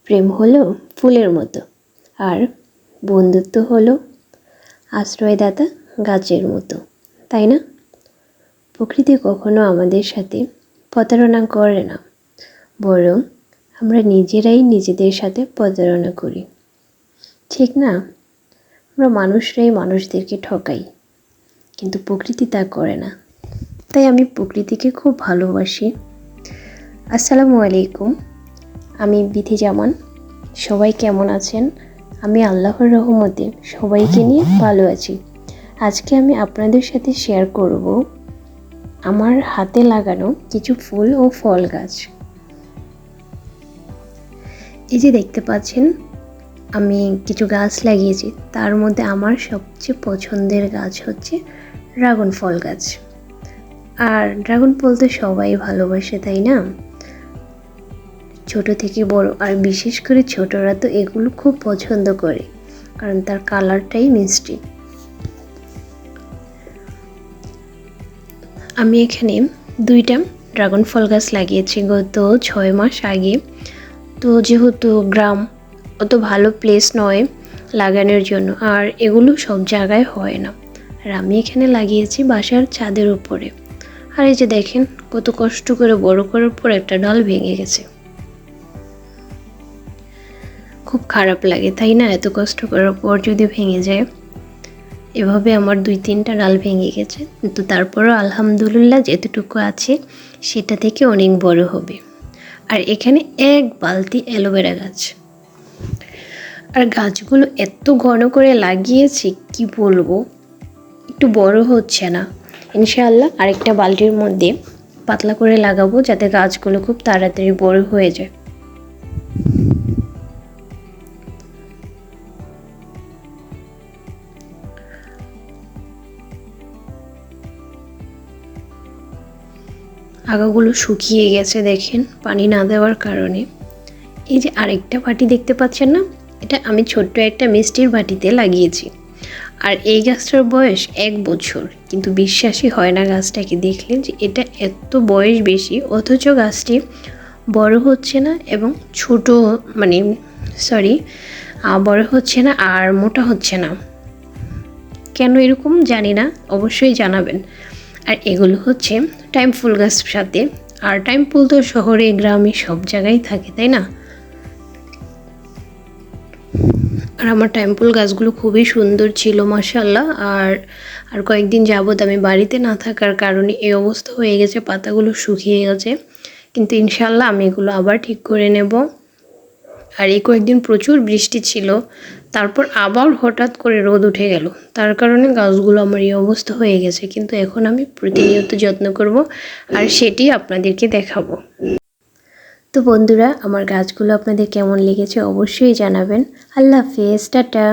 প্রেম হলো ফুলের মতো, আর বন্ধুত্ব হলো আশ্রয়দাতা গাছের মতো, তাই না? প্রকৃতি কখনো আমাদের সাথে প্রতারণা করে না, বরং আমরা নিজেরাই নিজেদের সাথে প্রতারণা করি, ঠিক না? আমরা মানুষরাই মানুষদেরকে ঠকাই, কিন্তু প্রকৃতি তা করে না। তাই আমি প্রকৃতিকে খুব ভালোবাসি। আসসালামু আলাইকুম, আমি বিথি জামান। সবাই কেমন আছেন? আমি আল্লাহর রহমতে সবাইকে নিয়ে ভালো আছি। আজকে আমি আপনাদের সাথে শেয়ার করব আমার হাতে লাগানো কিছু ফুল ও ফল গাছ। এই যে দেখতে পাচ্ছেন, আমি কিছু গাছ লাগিয়েছি। তার মধ্যে আমার সবচেয়ে পছন্দের গাছ হচ্ছে ড্রাগন ফল গাছ। আর ড্রাগন ফল তো সবাই ভালোবাসে, তাই না? ছোট থেকে বড়, আর বিশেষ করে ছোটরা তো এগুলো খুব পছন্দ করে, কারণ তার কালারটাই মিষ্টি। আমি এখানে 2টা ড্রাগন ফল গাছ লাগিয়েছি গত 6 মাস আগে। তো যেহেতু গ্রাম, অত ভালো প্লেস নয় লাগানোর জন্য, আর এগুলো সব জায়গায় হয় না, আর আমি এখানে লাগিয়েছি বাসার ছাদের উপরে। আর এই যে দেখেন, কত কষ্ট করে বড় করার পর একটা ডাল ভেঙে গেছে। খুব খারাপ লাগে, তাই না? এত কষ্ট করার পর যদি ভেঙে যায়। এভাবে আমার 2-3টা ডাল ভেঙে গেছে, কিন্তু তারপরও আলহামদুলিল্লাহ যেতটুকু আছে সেটা থেকে অনেক বড় হবে। আর এখানে 1 বালতি অ্যালোভেরা গাছ। আর গাছগুলো এত ঘন করে লাগিয়েছি, কি বলবো, একটু বড় হচ্ছে না। ইনশাআল্লাহ আরেকটা বালতির মধ্যে পাতলা করে লাগাবো, যাতে গাছগুলো খুব তাড়াতাড়ি বড় হয়ে যায়। আগাগুলো শুকিয়ে গেছে দেখেন, পানি না দেওয়ার কারণে। এই যে আরেকটা বাটি দেখতে পাচ্ছেন না, এটা আমি ছোট্ট একটা মিষ্টির বাটিতে লাগিয়েছি। আর এই গাছটার বয়স 1 বছর, কিন্তু বিশ্বাসই হয় না গাছটাকে দেখলে যে এটা এত বয়স বেশি, অথচ গাছটি বড় হচ্ছে না এবং ছোট বড় হচ্ছে না আর মোটা হচ্ছে না। কেন এরকম জানি না, অবশ্যই জানাবেন। আর এগুলো হচ্ছে টাইম ফুল গাছ সাথে। আর টাইম ফুল তো শহরে গ্রামে সব জায়গায় থাকে, তাই না? আর আমার টাইম ফুল গাছগুলো খুবই সুন্দর ছিল মাশাআল্লাহ। আর কয়েকদিন যাবত আমি বাড়িতে না থাকার কারণে এই অবস্থা হয়ে গেছে, পাতাগুলো শুকিয়ে গেছে। কিন্তু ইনশাআল্লাহ আমি এগুলো আবার ঠিক করে নেব। আর এই কয়েকদিন প্রচুর বৃষ্টি ছিল, তারপর আবার হঠাৎ করে রোদ উঠে গেল, তার কারণে গাছগুলো আমার এই অবস্থা হয়ে গেছে। কিন্তু এখন আমি প্রতিনিয়ত যত্ন করব, আর সেটি আপনাদেরকে দেখাবো। তো বন্ধুরা, আমার গাছগুলো আপনাদের কেমন লেগেছে অবশ্যই জানাবেন। আল্লাহ হাফেজ, টাটা।